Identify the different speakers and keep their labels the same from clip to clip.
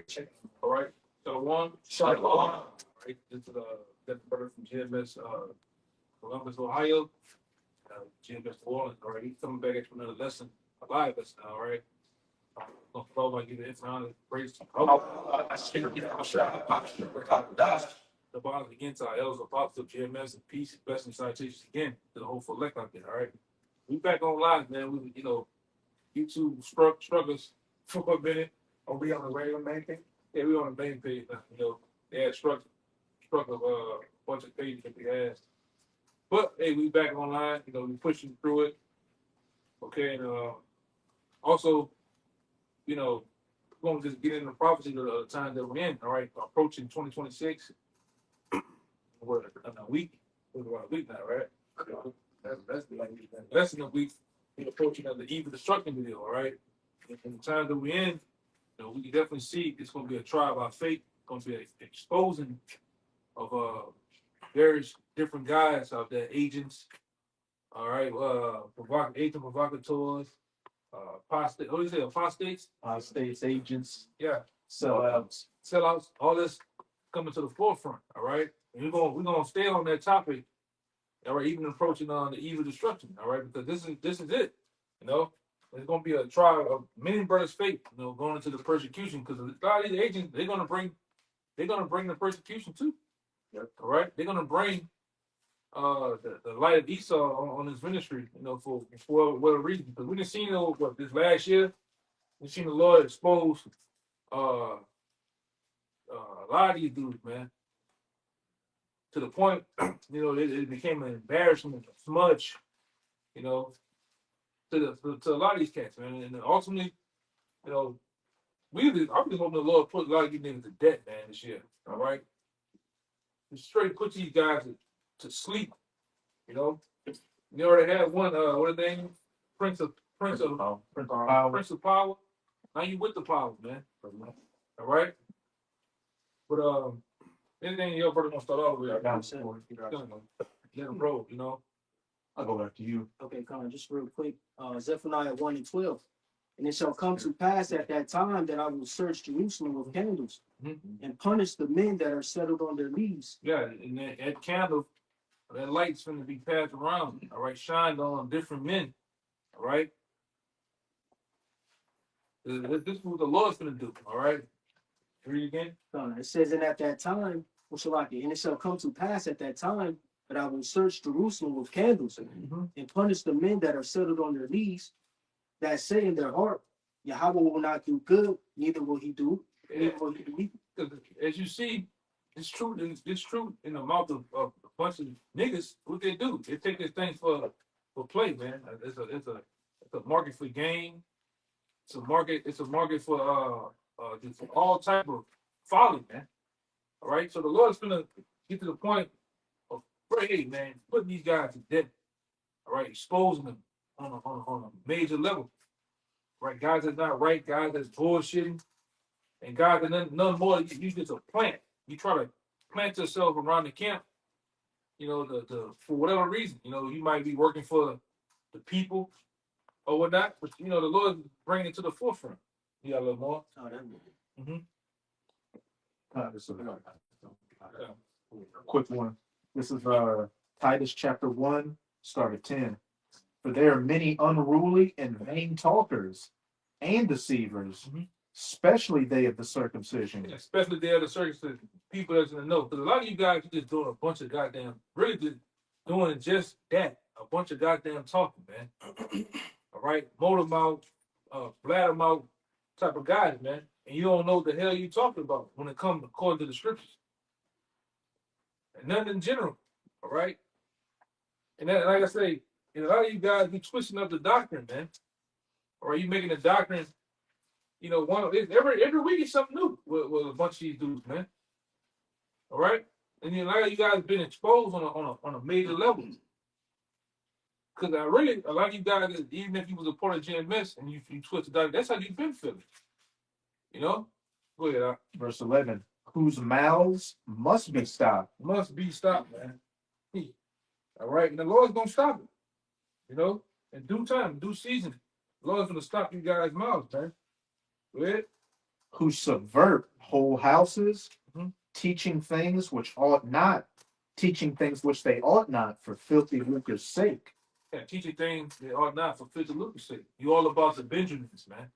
Speaker 1: Check. All right. So one. Shot one. Right. This is the brother from GMS, Columbus, Ohio. GMS New Orleans. All right. He's coming back at you another lesson, a live lesson. All right. Gonna flow like you the infinite praise. The bottom against our elders, apostles, GMS, and peace, blessing, citations again to the whole select out there. All right. We back on live, man. We, YouTube struggles for a minute. Are we on the regular main thing? Yeah, we on the main page now. They had struck a bunch of pages that we had. But hey, we back online. We pushing through it. Okay, and also, we're gonna just get into the prophecy of the time that we're in. All right, approaching 2026. We're in a week. We're about a week now, right? That's less than a week. We're approaching the eve of destruction video. All right, in the time that we're in. We can definitely see it's going to be a trial by faith. It's going to be an exposing of various different guys out there, agents. All right, agent provocateurs, apostate. What do you say? Apostates, agents. Yeah, sellouts, all this coming to the forefront. All right, and we're gonna stay on that topic. All right, even approaching on the eve of destruction. All right, because this is it. It's going to be a trial of many brothers' faith, going into the persecution, because a lot of these agents, they're going to bring the persecution too. Yep. All right, they're going to bring the light of Esau on his ministry, for what reason? Because we done seen this last year, we've seen the Lord expose a lot of these dudes, man, to the point, it became an embarrassment, a smudge, to a lot of these cats, man, and ultimately, I'm just hoping the Lord put a lot of these niggas to death, man, this year. All right, just straight put these guys to sleep. You already had one. What are they? Prince of Power. Now you with the power, man. All right, but anything your brother gonna start off with? Let him roll.
Speaker 2: I'll go back to you.
Speaker 3: Okay, Colin, just real quick. Zephaniah 1 and 12. And it shall come to pass at that time that I will search Jerusalem with candles and punish the men that are settled on their knees.
Speaker 1: Yeah, and that candle, that light's going to be passed around, all right, shined on different men, all right? This is what the Lord's going to do, all right? Read again.
Speaker 3: It says, and at that time, and it shall come to pass at that time that I will search Jerusalem with candles and punish the men that are settled on their knees, that say in their heart, Yahweh will not do good, neither will he do evil.
Speaker 1: As you see, it's true in the mouth of a bunch of niggas. What they do, they take this thing for play, man. It's a market for game. It's a market for just all type of folly, man. All right, so the Lord's gonna get to the point of, hey, man, putting these guys to death. All right, exposing them on a major level. Right, guys that's not right, guys that's bullshitting, and guys that none more. You just a plant. You try to plant yourself around the camp. For whatever reason, you might be working for the people or whatnot, but the Lord is bringing it to the forefront. You got a little more.
Speaker 3: Oh, that's
Speaker 2: A quick one. This is Titus chapter 1, start at 10. For there are many unruly and vain talkers and deceivers, especially they of the circumcision.
Speaker 1: Yeah, especially they of the circumcision. People that's in the know. Because a lot of you guys, you just doing a bunch of goddamn, really just doing just that. A bunch of goddamn talking, man. All right? Motor mouth, bladder mouth type of guys, man. And you don't know what the hell you talking about when it comes according to the scriptures. And nothing in general. All right? And then, like I say, and a lot of you guys be twisting up the doctrine, man. Or are you making the doctrine, every week is something new with a bunch of these dudes, man. All right? And a lot of you guys been exposed on a major level. Because a lot of you guys, even if you was a part of GMS and you twist the doctrine, that's how you've been feeling. Go ahead.
Speaker 2: Verse 11, whose mouths must be stopped.
Speaker 1: Must be stopped, man. All right? And the Lord's going to stop it. In due time, due season, the Lord's going to stop you guys' mouths, man. Go ahead.
Speaker 2: who subvert whole houses,
Speaker 1: Mhm.
Speaker 2: teaching things which ought not, teaching things which they ought not for filthy lucre's sake.
Speaker 1: Yeah, teaching things they are not for filthy lucre's sake. You all about the Benjamins, man.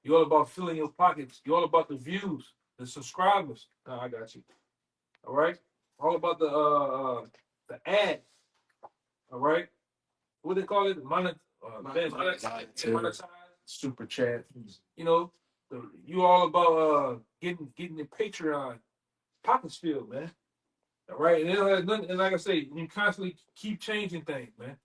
Speaker 1: You all about filling your pockets. You all about the views, the subscribers. No, I got you. All right. All about the ad. All right. What they call it? Monetize.
Speaker 2: Super chat.
Speaker 1: You know, you all about getting the Patreon pockets filled, man. All right. And it has nothing. And like I say, you constantly keep changing things, man.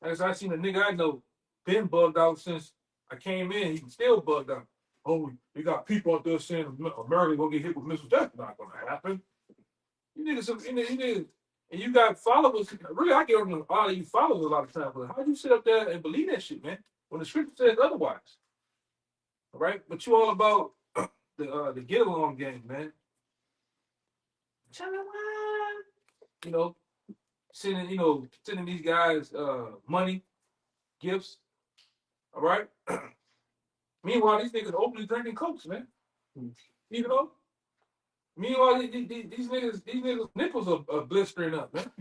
Speaker 1: As I seen a nigga I know been bugged out since I came in. He still bugged out. Oh, we got people out there saying America gonna get hit with missiles. That's not gonna happen. You niggas, you niggas, and you got followers. Really, I get on a lot of you followers a lot of times. But how you sit up there and believe that shit, man? When the scripture says otherwise, all right? But you all about the get along game, man. You know, sending these guys money, gifts, all right? Meanwhile, these niggas openly drinking cokes, man. You know. Meanwhile, these niggas nipples are blistering up, man.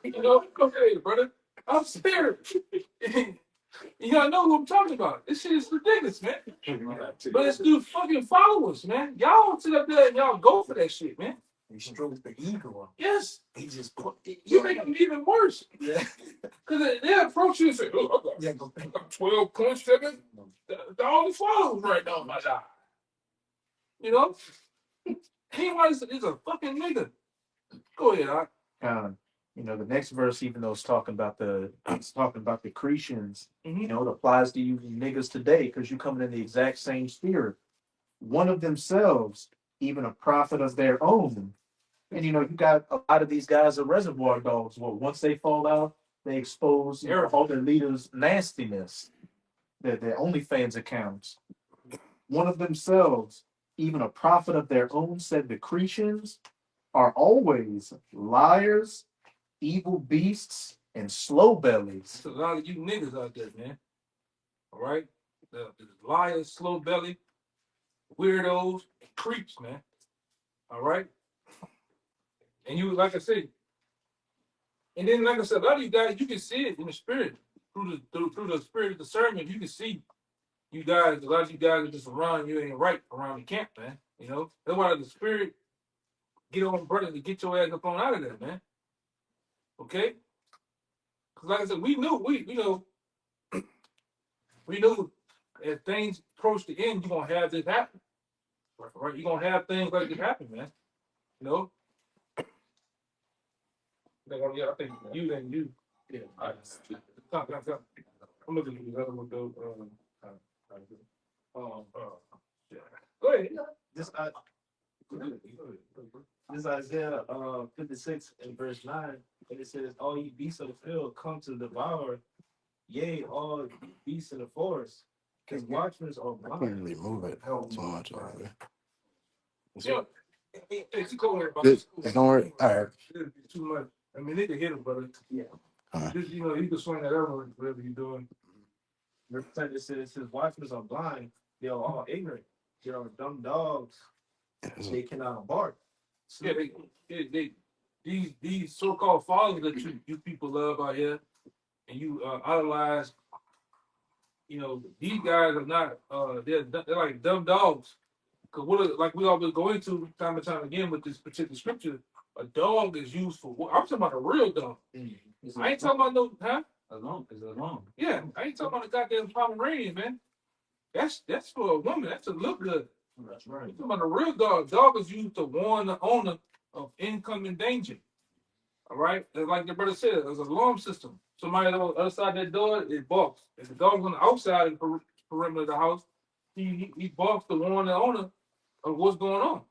Speaker 1: You know, okay, brother. I'm scared. Y'all know what I'm talking about. This shit is ridiculous, man. But it's through fucking followers, man. Y'all sit up there and y'all go for that shit, man.
Speaker 3: He strokes the ego.
Speaker 1: Yes.
Speaker 3: He just put
Speaker 1: You make them even worse.
Speaker 3: Yeah.
Speaker 1: Because they approach you and say, look, I got 12.7. All the followers right now, my guy. You know? Meanwhile, is a fucking nigga. Go ahead,
Speaker 2: The next verse, even though it's talking about the Cretians,
Speaker 1: Mhm.
Speaker 2: it applies to you niggas today because you're coming in the exact same spirit. One of themselves, even a prophet of their own. And you got a lot of these guys are reservoir dogs. Well, once they fall out, they expose all their leaders' nastiness. Their OnlyFans accounts. One of themselves, even a prophet of their own, said the Cretians are always liars, evil beasts, and slow bellies.
Speaker 1: There's a lot of you niggas out there, man. All right? The liars, slow belly, weirdos, and creeps, man. All right? And you, like I said, and then like I said, a lot of you guys, you can see it in the spirit. Through the spirit of discernment, you can see you guys, a lot of you guys are just around, you ain't right around the camp, man. You know? That's why the spirit get on brother to get your ass up on out of there, man. Okay? Because like I said, we knew as things approach the end, you're gonna have this happen. Right? You're gonna have things like this happen, man. You know? Yeah, I think you and you. Yeah. Stop. I'm looking at the other one though. Yeah. Go ahead.
Speaker 3: This Isaiah 56 and verse 9, and it says, all ye beasts of the field come to devour, yea, all beasts in the forest. His watchmen are
Speaker 4: I can't
Speaker 3: blind.
Speaker 4: really move it too much.
Speaker 1: Yeah. It's cool,
Speaker 4: It don't work. All right.
Speaker 1: Too much. I mean, they can hit him, but
Speaker 3: Yeah.
Speaker 1: just, you can swing that over whatever you're doing.
Speaker 3: It says his watchmen are blind. They are all ignorant. They are dumb dogs. They cannot bark.
Speaker 1: Yeah, these so-called fathers that you people love out here, and you idolize. These guys are not. They're like dumb dogs. Cause like we always go into time and time again with this particular scripture, a dog is used for. I'm talking about a real dog. I ain't talking about no, huh?
Speaker 3: Alone is alone.
Speaker 1: Yeah, I ain't talking about a goddamn Pomeranian, man. That's for a woman. That's to look good.
Speaker 3: That's right.
Speaker 1: I'm talking about a real dog. Dog is used to warn the owner of incoming danger. All right, like the brother said, there's an alarm system. Somebody on the other side of that door, it barks. If the dog's on the outside of the perimeter of the house, he barks to warn the owner of what's going on.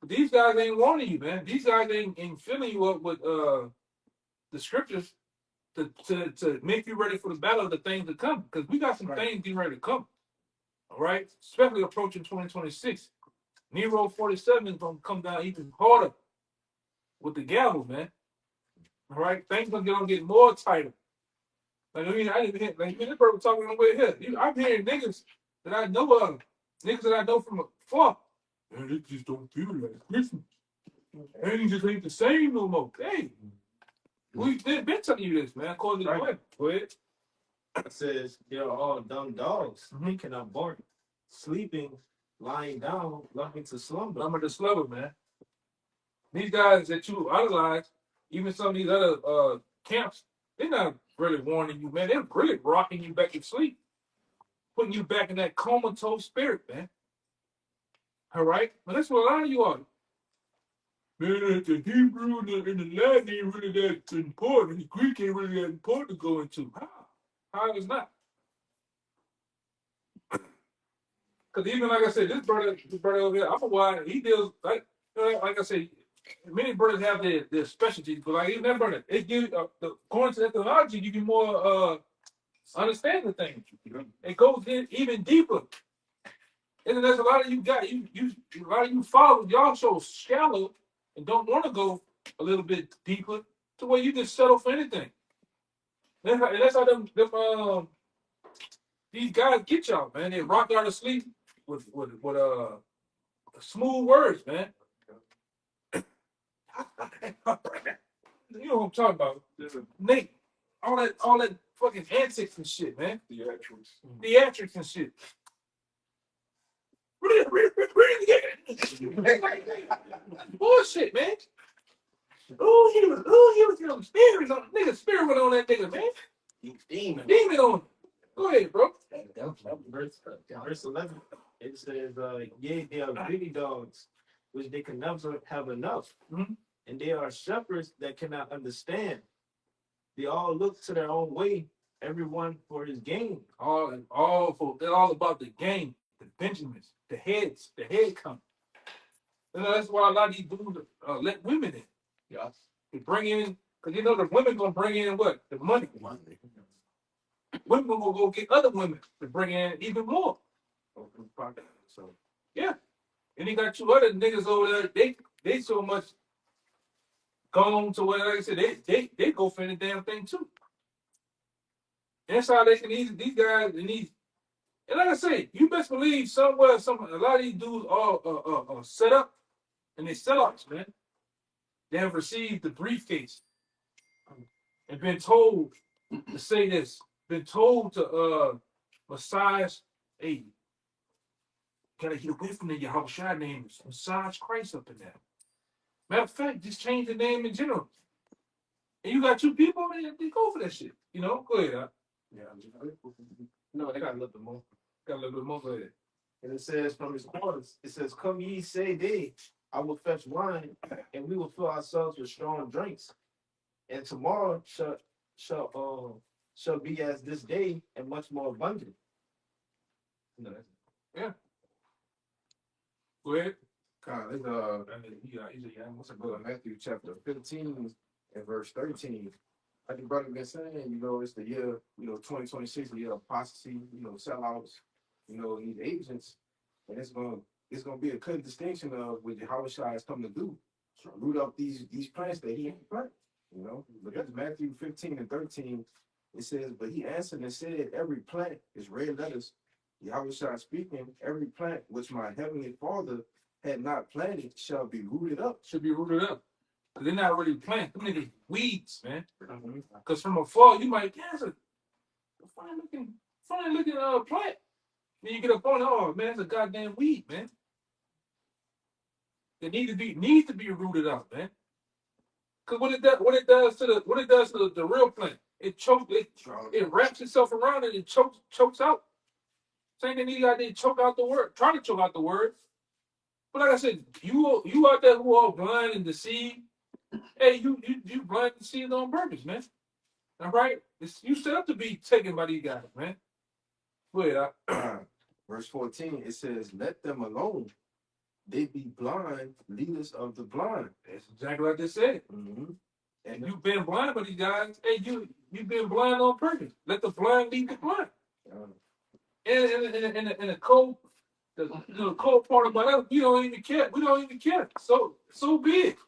Speaker 1: But these guys ain't warning you, man. These guys ain't filling you up with the scriptures to make you ready for the battle of the things to come. Because we got some things getting ready to come. All right, especially approaching 2026. Nero 47 is gonna come down even harder with the gavel, man. All right, things gonna get more tighter. Like I didn't hear, like this brother talking on the way here. I'm hearing niggas that I know of Niggas that I know from afar. Man, it just don't feel like Christmas. And it just ain't the same no more. Hey, we've been telling you this, man. According to the way. Go ahead.
Speaker 3: It says they're all dumb dogs. They cannot bark. Sleeping, lying down, loving to slumber.
Speaker 1: I'm the slugger, man. These guys that you idolize, even some of these other camps, they're not really warning you, man. They're really rocking you back to sleep, putting you back in that comatose spirit, man. All right? But that's what a lot of you are. Man, the Hebrew and the Latin ain't really that important. The Greek ain't really that important to go into. How? How is not? Because even like I said, this brother over here, I'm a why he deals like I said, many brothers have their specialties, but like even that brother, it gives according to ethnology, you can more understand the thing. It goes in even deeper. And there's a lot of you got you a lot of you followers, y'all so shallow and don't want to go a little bit deeper to where you just settle for anything. That's how these guys get y'all, man. They rock y'all to sleep with smooth words, man. You know what I'm talking about. Nate, all that fucking antics and shit, man. Theatrics and shit. Bullshit, man. He was getting spirit on nigga spirit went on that nigga, man. Demon on him. Go ahead, bro.
Speaker 3: Verse 11, it says, yea, they are greedy dogs, which they can never have enough.
Speaker 1: Mhm.
Speaker 3: And they are shepherds that cannot understand. They all look to their own way, everyone for his gain.
Speaker 1: They're all about the game, the Benjamins, the head count. And that's why a lot of these dudes let women in.
Speaker 2: Yeah.
Speaker 1: They bring in, because you know the women gonna bring in what? The money. Women gonna go get other women to bring in even more. So yeah. And they got two other niggas over there, they so much gone to where like I said, they go for any damn thing too. And that's how they can these guys and these and like I say, you best believe somewhere a lot of these dudes are set up and they sellouts, man. They have received the briefcase and been told to say this, been told to massage, hey, gotta get away from the Yahweh name, massage Christ up in there. Matter of fact, just change the name in general. And you got two people, man, they go for that shit. You know, go ahead.
Speaker 3: Yeah. No, they got a little bit more.
Speaker 1: Got a little bit more. Go ahead.
Speaker 3: And it says from his quarters, it says, come ye say they, I will fetch wine, and we will fill ourselves with strong drinks. And tomorrow shall be as this day and much more abundant.
Speaker 1: Yeah. Go ahead.
Speaker 2: God, it's Matthew chapter 15 and verse 13. Like the brother been saying, it's the year, 2026, the year of apostasy, sellouts, these agents, and it's gonna be a clear distinction of what Yahweh Shai is coming to do. Root up these plants that he ain't planted. But that's Matthew 15 and 13. It says, but he answered and said, every plant is red letters. Yahweh Shai speaking, every plant which my heavenly Father had not planted shall be rooted up.
Speaker 1: Should be rooted up. Because they're not really planting. Them niggas weeds, man. Because from afar, you might, it's a fine looking plant. Then you get up on it, oh man, it's a goddamn weed, man. It needs to be rooted out, man. Because what it does to the real plant, it wraps itself around it and chokes out. Same thing these guys, they choke out the word, try to choke out the word. But like I said, you out there who are blind and deceived, hey, you blind and deceived on purpose, man. All right? You set up to be taken by these guys, man. Go ahead.
Speaker 2: Verse 14, it says, let them alone. They be blind, leaders of the blind.
Speaker 1: That's exactly what I just said.
Speaker 2: Mm-hmm.
Speaker 1: And you've been blind by these guys. Hey, you've been blind on purpose. Let the blind lead the blind. And the cold, the cold part about us, we don't even care. We don't even care. So big.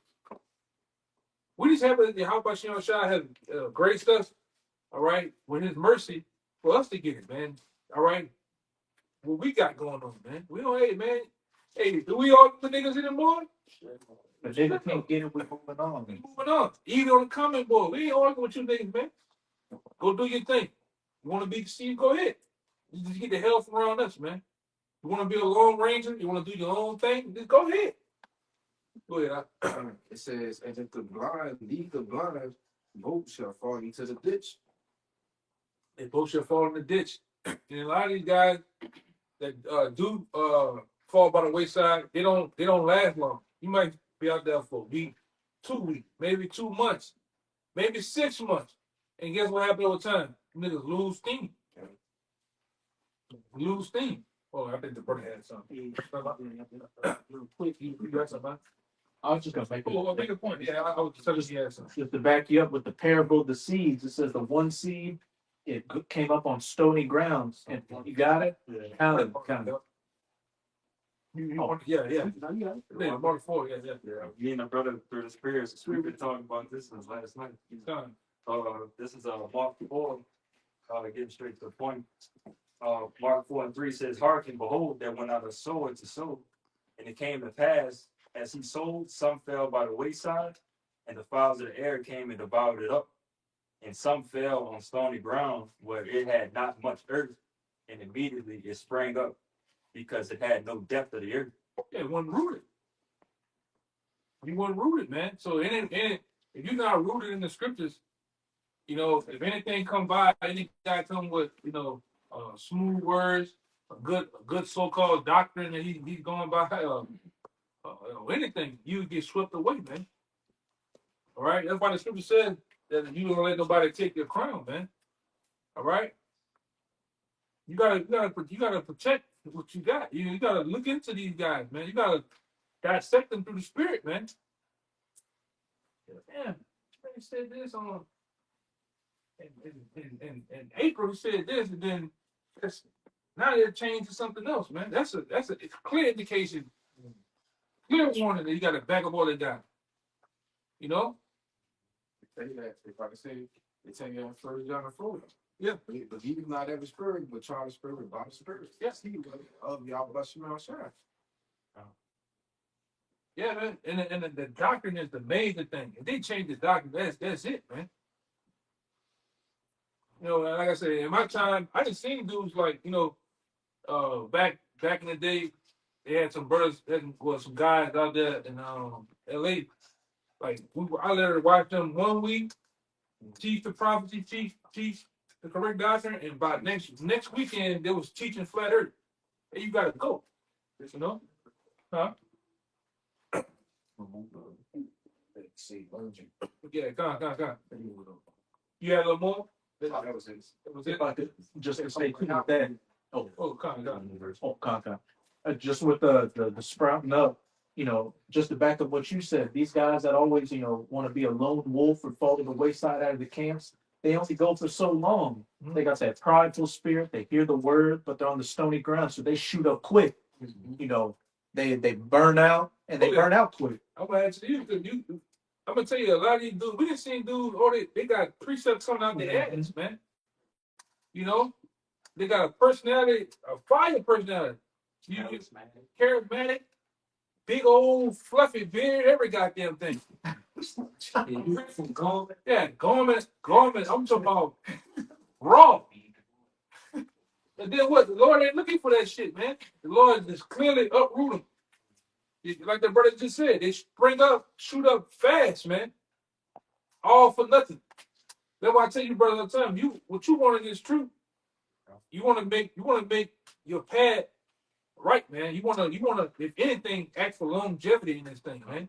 Speaker 1: We just have how about Shem Shai have graced us, all right, with his mercy for us to get it, man. All right. what we got going on, man. We don't, hey, man. Hey, do we all the niggas anymore?
Speaker 2: But niggas can't get it. We moving on.
Speaker 1: We moving on. Even on the comment board, we ain't arguing with you niggas, man. Go do your thing. You want to be Steve? Go ahead. You just get the hell from around us, man. You want to be a Lone Ranger? You want to do your own thing? Just go ahead. Go ahead.
Speaker 5: It says, and if the blind lead the blind, both shall fall into the ditch.
Speaker 1: They both should fall in the ditch. And a lot of these guys that do fall by the wayside, they don't last long. You might be out there for a week, 2 weeks, maybe 2 months, maybe 6 months. And guess what happened over time? Niggas lose steam. Lose steam. Oh, I think the brother had something.
Speaker 3: Real quick,
Speaker 1: You got something?
Speaker 2: I was just gonna make
Speaker 1: Oh, make a point. Yeah, I was telling you had something.
Speaker 2: just to back you up with the parable of the seeds. It says the one seed came up on stony grounds, and you got it. Kind of.
Speaker 1: Yeah.
Speaker 3: now you got it.
Speaker 1: Yeah, Mark 4, yeah.
Speaker 6: Me and my brother through the spirits, we've been talking about this since last night.
Speaker 1: Done.
Speaker 6: This is Mark 4, getting straight to the point. Mark 4:3 says, "Hearken, behold, there went out a sower to sow, and it came to pass, as he sowed, some fell by the wayside, and the fowls of the air came and devoured it up. And some fell on stony ground, where it had not much earth, and immediately it sprang up, because it had no depth of the earth."
Speaker 1: Yeah, it wasn't rooted. You weren't rooted, man. So if you're not rooted in the scriptures, you know, if anything come by, any guy come with, you know, smooth words, a good so-called doctrine that he's going by, anything, you get swept away, man. All right, that's why the scripture says that you don't let nobody take your crown, man. All right, you gotta protect what you got. You gotta look into these guys, man. You gotta dissect them through the spirit, man. Damn, he said this on in April. He said this, and then now they're changed to something else, man. That's a it's clear indication, clear warning that you got to back up all that down. You know?
Speaker 5: They tell you that, if I can say, they tell you that 1 John 4.
Speaker 1: Yeah.
Speaker 5: Believe not every spirit, but try the spirit by the spirit.
Speaker 1: Yes.
Speaker 5: He of y'all bless you out shine.
Speaker 1: Yeah, man. And the doctrine is the major thing. If they change the doctrine, that's it, man. You know, like I said, in my time, I just seen dudes like, you know, back in the day, they had some brothers, some guys out there in LA. Like I literally watched them 1 week, teach the prophecy, teach the correct doctrine, and by next weekend they was teaching flat earth. Hey, you gotta go. You know? Huh? Yeah, come on. You had a little more?
Speaker 5: That was his.
Speaker 1: That was
Speaker 2: If
Speaker 1: it.
Speaker 2: I could just to say with that.
Speaker 1: Come on.
Speaker 2: Just with the sprouting up, you know, just to back up what you said, these guys that always, you know, want to be a lone wolf or fall to the wayside out of the camps, they only go for so long.
Speaker 1: Mhm.
Speaker 2: They got that prideful spirit. They hear the word, but they're on the stony ground, so they shoot up quick. You know, they burn out and they burn out quick.
Speaker 1: I'm gonna ask you, I'm gonna tell you, a lot of these dudes, we didn't see dudes, they got precepts coming out their ass, man. You know, they got a personality, a fire personality. Charismatic, big old fluffy beard, every goddamn thing. Yeah, garment. I'm talking about raw. And then what? The Lord ain't looking for that shit, man. The Lord just clearly uproot them. Like the brother just said, they spring up, shoot up fast, man. All for nothing. That's why I tell you, brother, all the time, what you want is truth. You want to make your path right, man. You want to, if anything, act for longevity in this thing, man.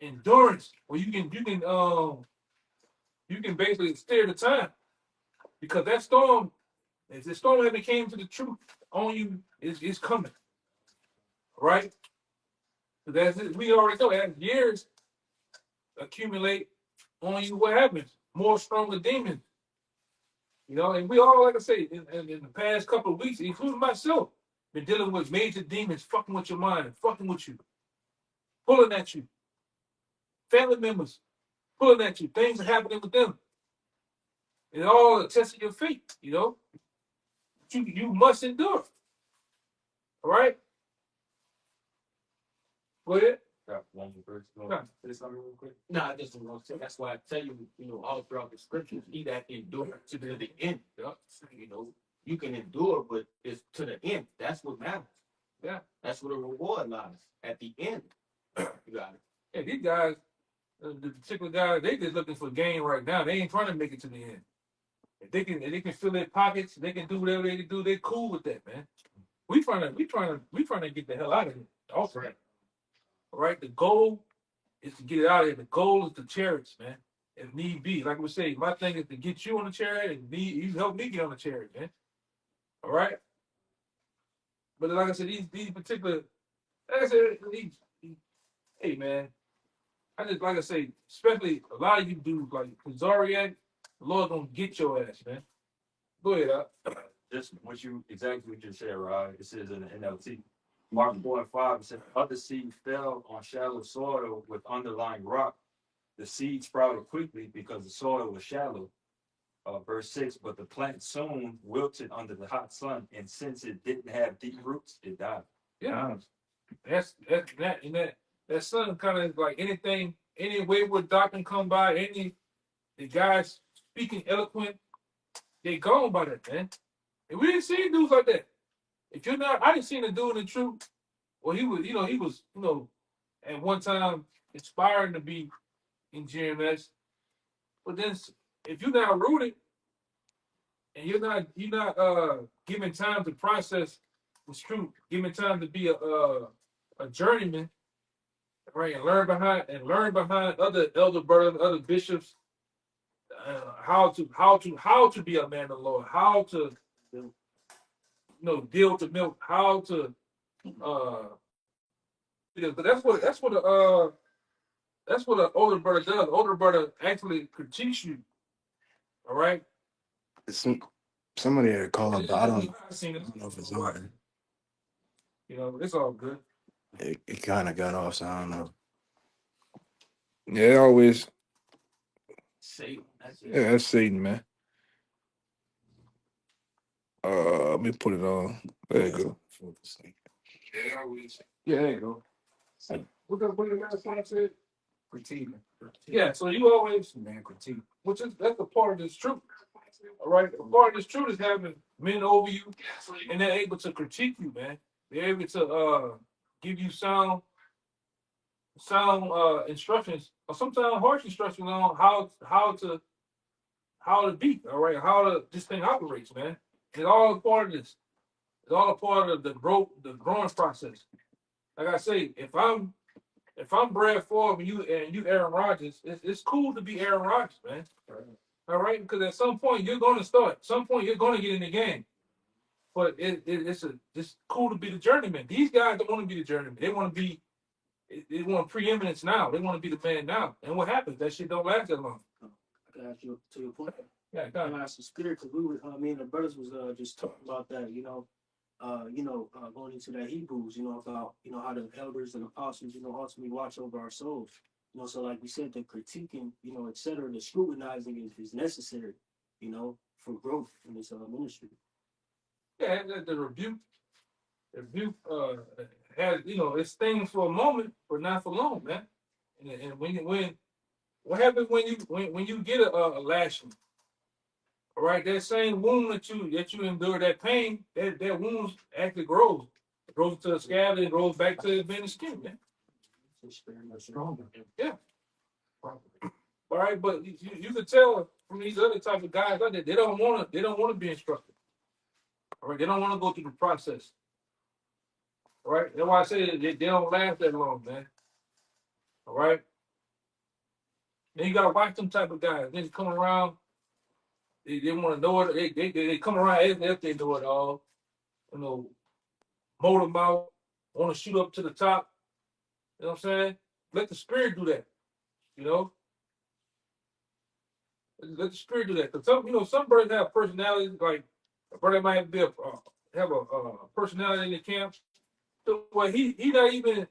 Speaker 1: Endurance, where you can basically steer the time, because that storm, if the storm haven't came to the truth on you, it's coming, right? So that's it. We already know as years accumulate on you, what happens? More stronger demons, you know. And we all, like I say, in the past couple of weeks, including myself, been dealing with major demons fucking with your mind, fucking with you, pulling at you. Family members pulling at you. Things are happening with them. It all a test of your faith, you know. You must endure. All right. Go ahead.
Speaker 6: Got one more verse.
Speaker 1: Yeah.
Speaker 6: Say something real quick.
Speaker 3: No, I just don't want to say. That's why I tell you, all throughout the scriptures, he that endure to the end. Yeah. You can endure, but it's to the end. That's what matters.
Speaker 1: Yeah.
Speaker 3: That's where the reward lies at the end. You got it.
Speaker 1: Yeah, these guys, the particular guys, they just looking for gain right now. They ain't trying to make it to the end. If they can fill their pockets, they can do whatever they can do. They're cool with that, man. We trying to get the hell out of here. Also, right. All right. The goal is to get it out of here. The goal is the chariots, man. If need be, like we say, my thing is to get you on the chariot, and you help me get on the chariot, man. All right. But like I said, these particular, like I said, hey man, I just like I say, especially a lot of you dudes like Zariak, the Lord gonna get your ass, man. Go ahead,
Speaker 6: Just exactly what you said, right? It says in the NLT. Mark 4:5, it said, other seed fell on shallow soil with underlying rock. The seed sprouted quickly because the soil was shallow. Verse 6, but the plant soon wilted under the hot sun, and since it didn't have deep roots, it died.
Speaker 1: Yeah, that son kind of like anything, any wayward doctrine come by, the guys speaking eloquent, they gone by that, man. And we didn't see dudes like that. If you're not, I didn't see the dude in the truth. Well, he was, at one time inspiring to be in GMS. But then if you're not rooted and you're not giving time to process what's true, giving time to be a journeyman, right, and learn behind other elder brothers, other bishops, how to be a man of the Lord, how to deal with the milk, how to but that's what an older brother does. Older brother actually critiques you. All right.
Speaker 4: Somebody had called, but I don't
Speaker 1: seen it.
Speaker 4: know if it's on.
Speaker 1: It's all good.
Speaker 4: It kind of got off, so I don't know.
Speaker 7: Yeah, it always.
Speaker 3: Satan. That's it.
Speaker 7: Yeah, that's Satan, man. Let me put it on. There you go.
Speaker 1: Yeah, there you go. What the last one I said? Critique. Yeah, so you always critique. That's a part of this truth. All right. A part of this truth is having men over you and they're able to critique you, man. They're able to give you sound instructions or sometimes harsh instructions on how to beat, all right, how this thing operates, man. It's all a part of this. It's all a part of the growing process. Like I say, if I'm Brad Favre and you Aaron Rodgers, it's cool to be Aaron Rodgers, man. All right, because at some point you're going to start. At some point you're going to get in the game. But it's cool to be the journeyman. These guys don't want to be the journeyman. They want preeminence now. They want to be the man now. And what happens? That shit don't last that long.
Speaker 3: I can ask you to your point.
Speaker 1: Yeah,
Speaker 3: I'm asking spirit because we were, me and the brothers was just talking about that, going into that Hebrews, about how the elders and apostles, ultimately watch over our souls. So like we said, the critiquing, et cetera, the scrutinizing is necessary, for growth in this ministry.
Speaker 1: Yeah, the rebuke has it's things for a moment, but not for long, man. And when what happens when you get a lashing? All right, that same wound that you endure, that pain, that wound actually grows. It grows to a scab and grows back to being skin, man.
Speaker 3: Stronger.
Speaker 1: Yeah. All right, but you can tell from these other type of guys out there, they don't want to be instructed. All right, they don't want to go through the process. All right, that's why I say they don't last that long, man. All right. Then you gotta watch them type of guys. They come around. They want to know it. They come around as if they know it all. Mold them out. Want to shoot up to the top. You know what I'm saying? Let the spirit do that. Let the spirit do that. Because some brothers have personalities. Like a brother might have a personality in the camp. So, well, he not even.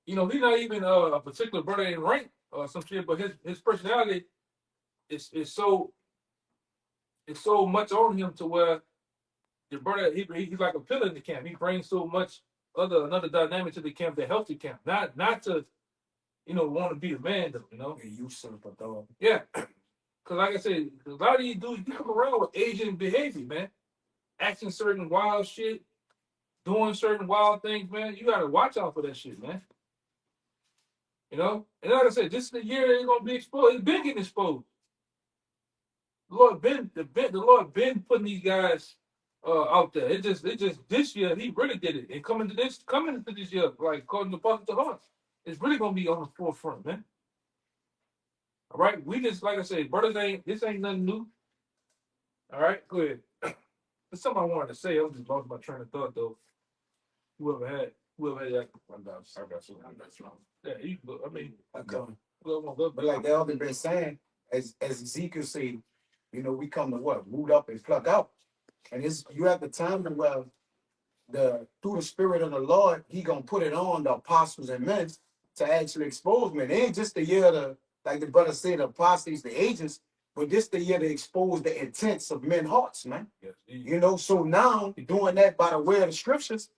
Speaker 1: He's not even a particular brother in rank or some shit. But his personality is so much on him to where the brother, he's like a pillar in the camp. He brings so much another dynamic to the camp that helps the camp. Not to, want to be a man though,
Speaker 5: You simple dog.
Speaker 1: Yeah. Cause like I said, a lot of these dudes you come around with Asian behavior, man. Acting certain wild shit, doing certain wild things, man. You gotta watch out for that shit, man. And like I said, this is the year it's gonna be exposed. It's been getting exposed. The Lord been putting these guys out there. It just this year he really did it. And coming into this year, like according to Pastor Hart, it's really gonna be on the forefront, man. All right, we just like I said, brothers this ain't nothing new. All right, go ahead. There's something I wanted to say. I was just lost my train of thought though. Whoever had that, I got something. Yeah, you can go. I mean,
Speaker 8: But like the elder been saying, as Ezekiel said, we come to what? Root up and pluck out. And you have the time to where through the spirit of the Lord, he gonna put it on the apostles and men to actually expose men. It ain't just the year to, like the brother said, the apostles, the agents, but this the year to expose the intents of men's hearts, man.
Speaker 1: yes,
Speaker 8: So now doing that by the way of the scriptures,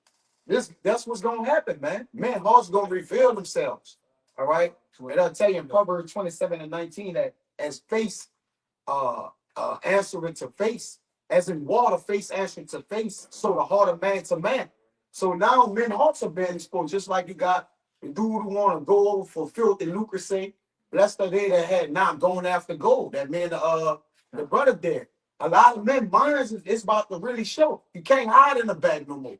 Speaker 8: that's what's gonna happen, man. Men's hearts gonna reveal themselves. All right. And I'll tell you in Proverbs 27:19 that as face answering to face, as in water, face answering to face, so the heart of man to man. So now men's hearts are being exposed, just like you got the dude who want to go over for filthy lucre sake. Blessed are they that had not going after gold. That man, the brother there. A lot of men minds is about to really show. You can't hide in the bag no more.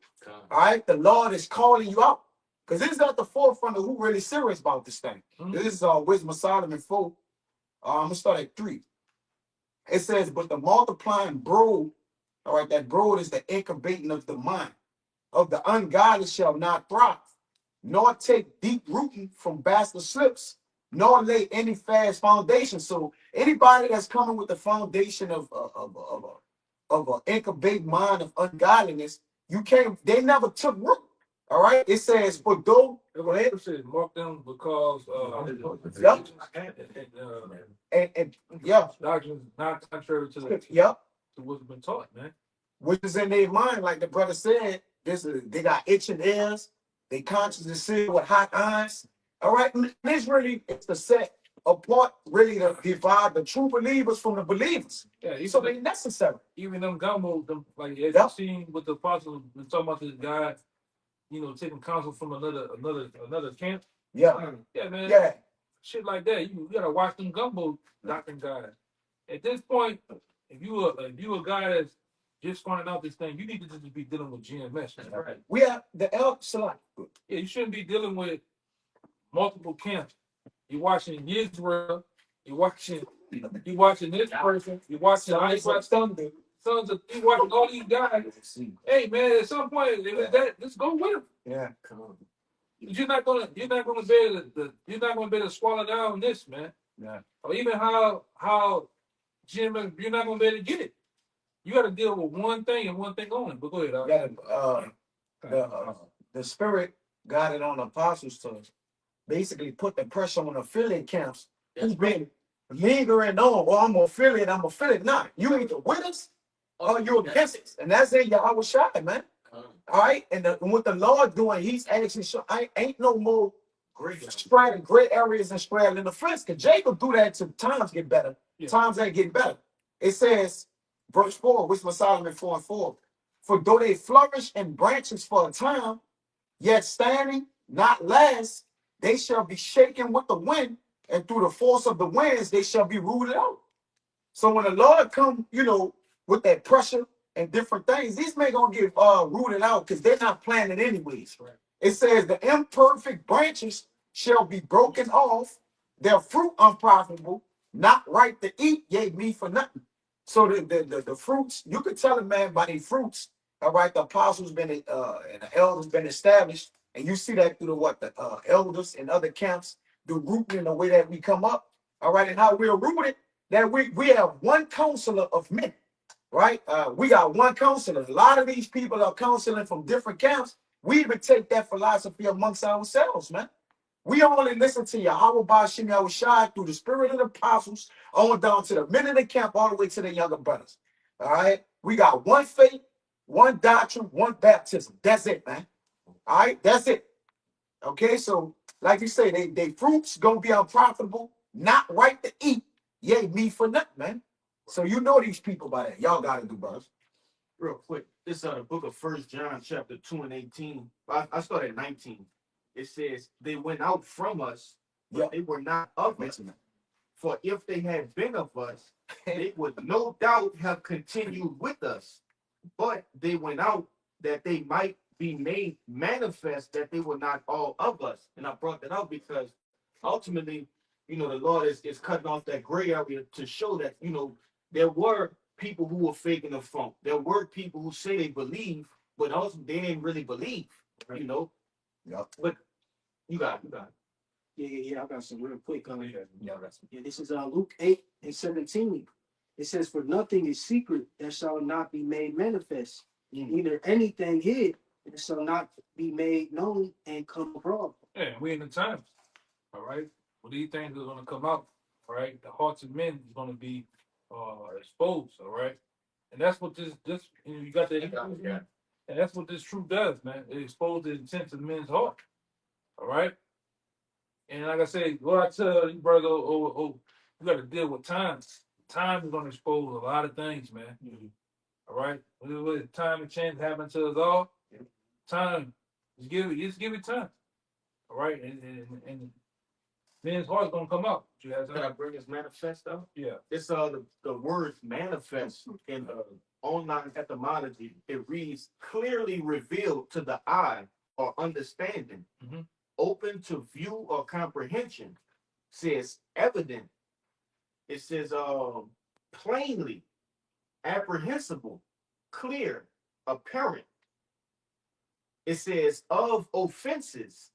Speaker 8: All right, the Lord is calling you out because this is at the forefront of who really serious about this thing. This is Wisdom of Solomon 4. I'm gonna start at 3. It says, but the multiplying brood, all right, that brood is the incubating of the mind of the ungodly shall not thrive, nor take deep rooting from bastard slips, nor lay any fast foundation. So anybody that's coming with the foundation of an incubating mind of ungodliness, they never took root. All right. It says, but though
Speaker 1: it says mark them because
Speaker 8: Yep.
Speaker 1: and
Speaker 8: yeah,
Speaker 1: doctrines not contrary to
Speaker 8: yep,
Speaker 1: to what's been taught, man.
Speaker 8: Which is in their mind, like the brother said. They got itching ears. They consciously see with hot eyes. All right, and it's the set apart, really to divide the true believers from the believers.
Speaker 1: Yeah,
Speaker 8: So they necessary.
Speaker 1: Even them gumbo, like as you seen with the apostles, we're talking about this guy, taking counsel from another camp.
Speaker 8: Yeah,
Speaker 1: yeah, man.
Speaker 8: Yeah,
Speaker 1: Shit like that. You gotta watch them gumbo doctrine guys. At this point, if you a guy that's just finding out this thing, you need to just be dealing with GMS. Right.
Speaker 8: we have the El Salak.
Speaker 1: Yeah, you shouldn't be dealing with multiple camps. You're watching Israel. You're watching this person. You're watching sons of. You watching all these guys. Hey man, at some point, let's go with them.
Speaker 8: Yeah.
Speaker 1: You're not gonna be able to swallow down this, man.
Speaker 8: Yeah.
Speaker 1: Or even how GMS, you're not gonna be able to get it. You got to deal with one thing and one thing only. But go ahead.
Speaker 8: The spirit got it on the apostles to basically put the pressure on the affiliate camps who've been lingering on. Well, I'm affiliate. Nah, you either with us or you're against us, and that's it. Y'all was shy, man. All right, and what the Lord doing, He's actually ain't no more spreading gray areas and straddling the fence. Cause Jacob do that till times get better. Yeah. Times ain't getting better. It says, verse 4, which was Solomon 4:4. For though they flourish in branches for a time, yet standing not last, they shall be shaken with the wind, and through the force of the winds they shall be rooted out. So when the Lord come, with that pressure and different things, these men gonna get rooted out because they're not planted anyways. Right. It says the imperfect branches shall be broken off, their fruit unprofitable, not right to eat, yea, meat for nothing. So the fruits, you could tell a man by their fruits. All right, the apostles been and the elders been established, and you see that through the elders and other camps, the rooting in the way that we come up. All right, and how we're rooted, that we have one counselor of men. Right? We got one counselor. A lot of these people are counseling from different camps. We even take that philosophy amongst ourselves, man. We only listen to Yahweh Bashim Yahushua through the spirit of the apostles, on down to the men in the camp, all the way to the younger brothers. All right? We got one faith, one doctrine, one baptism. That's it, man. All right, that's it. Okay, so like you say, they fruits gonna be unprofitable, not right to eat. Yay, me for nothing, man. So you know these people by that. Y'all gotta do, brothers.
Speaker 2: Real quick, this is the book of First John, chapter 2 and 18. I start at 19. It says, they went out from us, but
Speaker 8: Yeah.
Speaker 2: they were not of us. For if they had been of us, they would no doubt have continued with us. But they went out that they might be made manifest that they were not all of us. And I brought that out because ultimately, the Lord is cutting off that gray area to show that, there were people who were faking the funk. There were people who say they believe, but also they didn't really believe,
Speaker 8: Yeah.
Speaker 2: But you got it.
Speaker 3: Yeah. I got some real quick.
Speaker 8: Yeah, that's
Speaker 3: Yeah, this is Luke 8 and 17. It says, for nothing is secret that shall not be made manifest, neither anything hid that shall not be made known and come abroad.
Speaker 1: Yeah, we in the times. All right. Well, these things are gonna come out. All right. The hearts of men is gonna be exposed. All right. And that's what this you got that, and that's what this truth does, man. It exposes the intents of men's heart. All right. And like I say, what I tell you, brother, you got to deal with time. Time is going to expose a lot of things, man. All right. With time and chance happen to us all. Time, just give it time. All right. And men's heart's gonna come out. You guys,
Speaker 2: Can I bring this manifest out?
Speaker 1: yeah.
Speaker 2: It's the word manifest in online etymology. It reads clearly revealed to the eye or understanding,
Speaker 1: Mhm.
Speaker 2: open to view or comprehension. Says evident. It says plainly, apprehensible, clear, apparent. It says of offenses.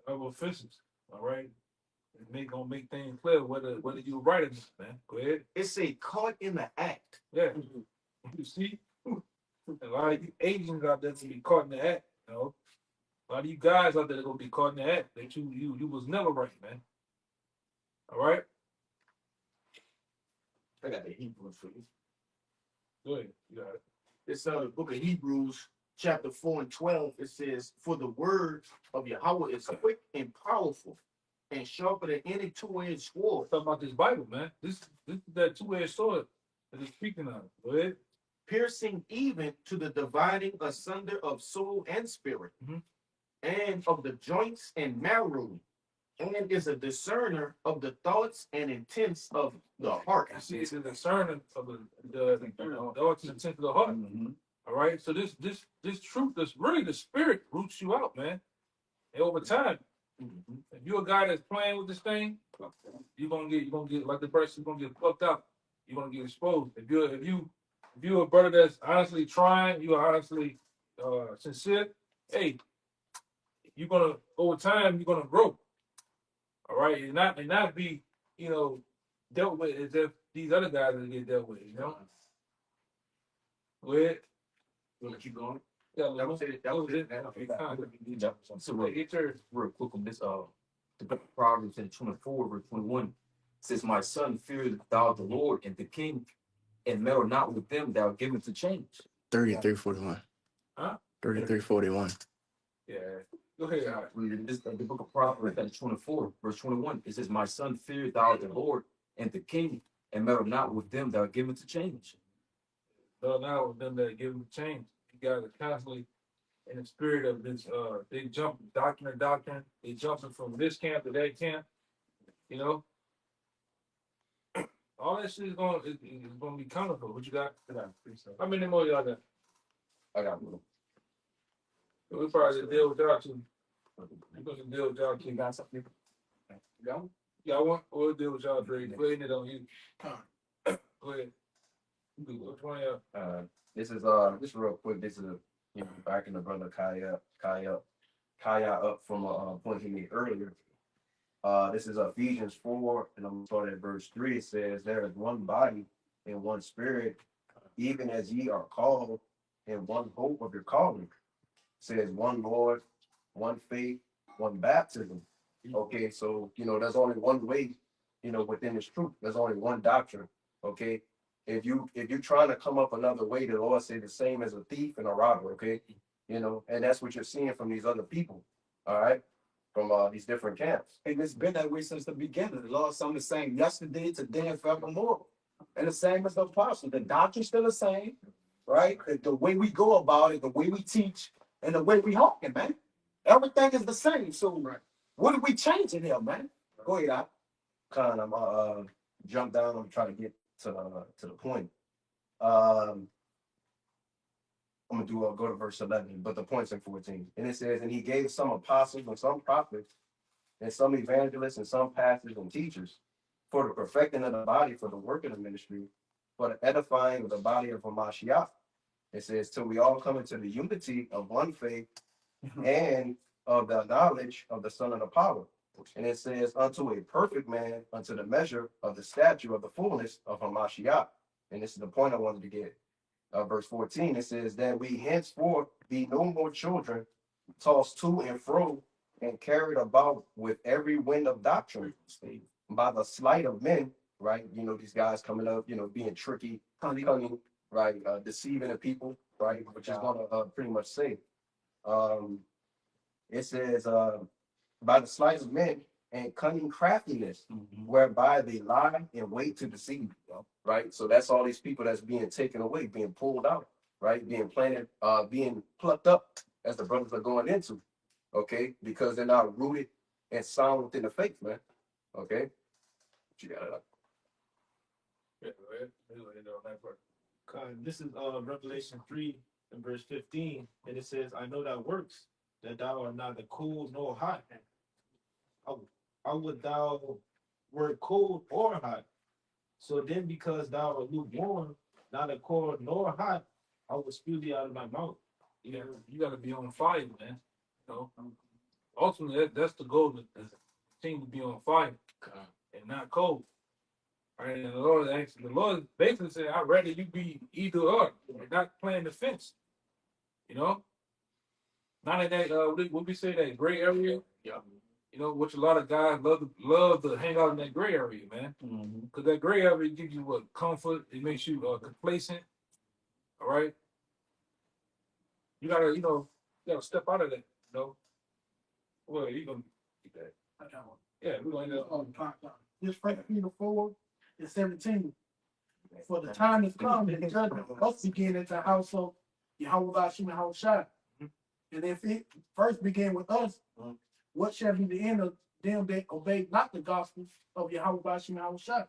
Speaker 1: Of offenses. All right. Gonna make things clear whether you right or not, man. Go ahead.
Speaker 2: It say caught in the act.
Speaker 1: Yeah. You see, a lot of you Asians out there gonna be caught in the act. You know, a lot of you guys out there gonna be caught in the act that you was never right, man. All right.
Speaker 2: I got the Hebrews for you.
Speaker 1: Go ahead. You got it.
Speaker 2: It's the book of Hebrews, chapter 4 and 12. It says, for the word of Yahweh is quick and powerful and sharper than any two-edged sword.
Speaker 1: Talking about this Bible, man. This is that two-edged sword that is speaking of. Go ahead.
Speaker 2: Piercing even to the dividing asunder of soul and spirit, and of the joints and marrow, and is a discerner of the thoughts and intents of the heart.
Speaker 1: You see, it's a discerning of the thoughts and intent of the heart. All right. So this truth, this really the spirit roots you out, man. And over time, if you're a guy that's playing with this thing, you're gonna get like the person, you're gonna get fucked up. You're gonna get exposed. If you're a brother that's honestly trying, you are honestly sincere, hey, you're gonna over time you're gonna grow. All right, and not be, dealt with as if these other guys are gonna get dealt with, Go ahead.
Speaker 2: You want to keep going?
Speaker 1: Yeah,
Speaker 2: That was it. That was it.
Speaker 8: So real quick on this the book of Proverbs in 24 verse 21 says, my son, fear thou the Lord and the king, and meddle not with them thou givest to change.
Speaker 4: 33:41.
Speaker 1: Huh?
Speaker 4: 33:41.
Speaker 1: Yeah. Go ahead.
Speaker 8: This the book of Proverbs in 24 verse 21. It says, my son, fear thou the Lord and the king, and meddle not with them thou givest to change.
Speaker 1: So now with them that give them change, you guys are constantly in the spirit of this. They jump doctrine to doctrine. They jumping from this camp to that camp. You know, all that shit is going to be counterfeit. What you got? How many more y'all got?
Speaker 8: I got one.
Speaker 1: We probably just deal with y'all too. We're going to deal with y'all too.
Speaker 8: You got something?
Speaker 1: Y'all want? We'll deal with y'all three. Putting it on you. Go ahead. Which one y'all?
Speaker 8: This is this real quick. This is backing the brother Kaya up from a point he made earlier. This is Ephesians 4, and I'm gonna start at verse 3. It says, there is one body and one spirit, even as ye are called, and one hope of your calling. It says one Lord, one faith, one baptism. Okay, so there's only one way, within this truth. There's only one doctrine. Okay.
Speaker 9: if you're trying to come up another way, the Lord said the same as a thief and a robber, okay? You know, and that's what you're seeing from these other people, all right, from these different camps.
Speaker 8: And it's been that way since the beginning. The Lord something the same yesterday, today, and forevermore. And the same as the apostle. The doctrine's still the same, right? The way we go about it, the way we teach, and the way we hawking, man. Everything is the same. So what are we changing here, man? Go ahead, Al.
Speaker 9: Kind of jump down and try to get to the point. I'm gonna go to verse 11, but the point's in 14. And it says, and he gave some apostles and some prophets and some evangelists and some pastors and teachers for the perfecting of the body, for the work of the ministry, for the edifying of the body of Hamashiach. It says, till we all come into the unity of one faith and of the knowledge of the Son of the power. And it says, unto a perfect man, unto the measure of the stature of the fullness of Hamashiach. And this is the point I wanted to get. Verse 14, it says that we henceforth be no more children, tossed to and fro, and carried about with every wind of doctrine by the sleight of men, right? You know, these guys coming up, you know, being tricky, cunning, right? Deceiving the people, right? Which is going to pretty much say. It says, by the sleight of men and cunning craftiness, whereby they lie and wait to deceive, right? So that's all these people that's being taken away, being pulled out, right? Being planted, being plucked up, as the brothers are going into, okay? Because they're not rooted and sound within the faith, man. Okay? What you got it up?
Speaker 1: Yeah, go ahead. On that part.
Speaker 2: This is Revelation 3 and verse 15, and it says, I know that works, that thou art neither cold nor hot. How would thou were cold or hot? So then, because thou art lukewarm, neither cold nor hot, I will spew thee out of my mouth.
Speaker 1: You gotta be on fire, man. You know, ultimately that's the goal. To continue to be on fire and not cold. Right? And the Lord basically said, I'd rather you be either or, and not playing the fence. You know, not in that what we say, that gray area.
Speaker 2: Yeah.
Speaker 1: You know, which a lot of guys love to hang out in that gray area, man. Because that gray area gives you what comfort. It makes you complacent. All right. You gotta step out of that. You know. Well, you gonna get that. Yeah, we're gonna.
Speaker 3: This 1 Peter 4 and 17. For the time is come and the judgment must begin at the house of Yahweh Hashem and Hawashai. And if it first began with us, what shall be the end of them that obey not the gospel of Yahweh Hashem and Hawashai?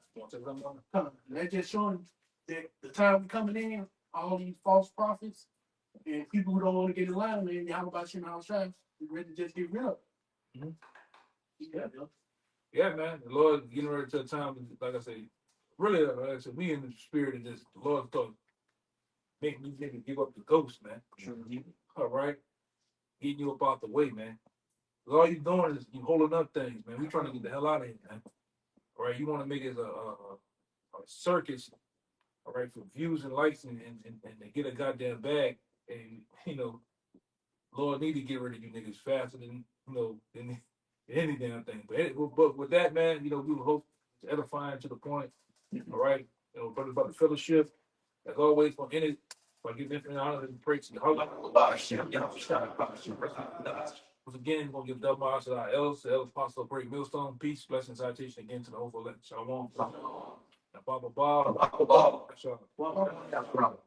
Speaker 3: They're just showing that the time coming in, all these false prophets and people who don't want to get in line with Yahweh Hashem and Hawashai, we're ready to just get rid of.
Speaker 1: Yeah, man. The Lord getting ready to a time, like I say, really, like I said, we in the spirit of this. The Lord thought, making these niggas give up the ghost, man. All right, getting you up out the way, man. All you doing is you holding up things, man. We trying to get the hell out of here, man. All right, you want to make it a circus, all right, for views and likes and to get a goddamn bag, and Lord need to get rid of you niggas faster than than any damn thing. But with that, man, we will hope it's edifying to the point. All right, brothers about the fellowship. As always, for any, by giving infinite honor and praise to the Holy. Once again, we're gonna give double honor to our elders, the elders apostle of Great Millstone. Peace, blessing, citation again to the whole elect. Shalom. Shalom.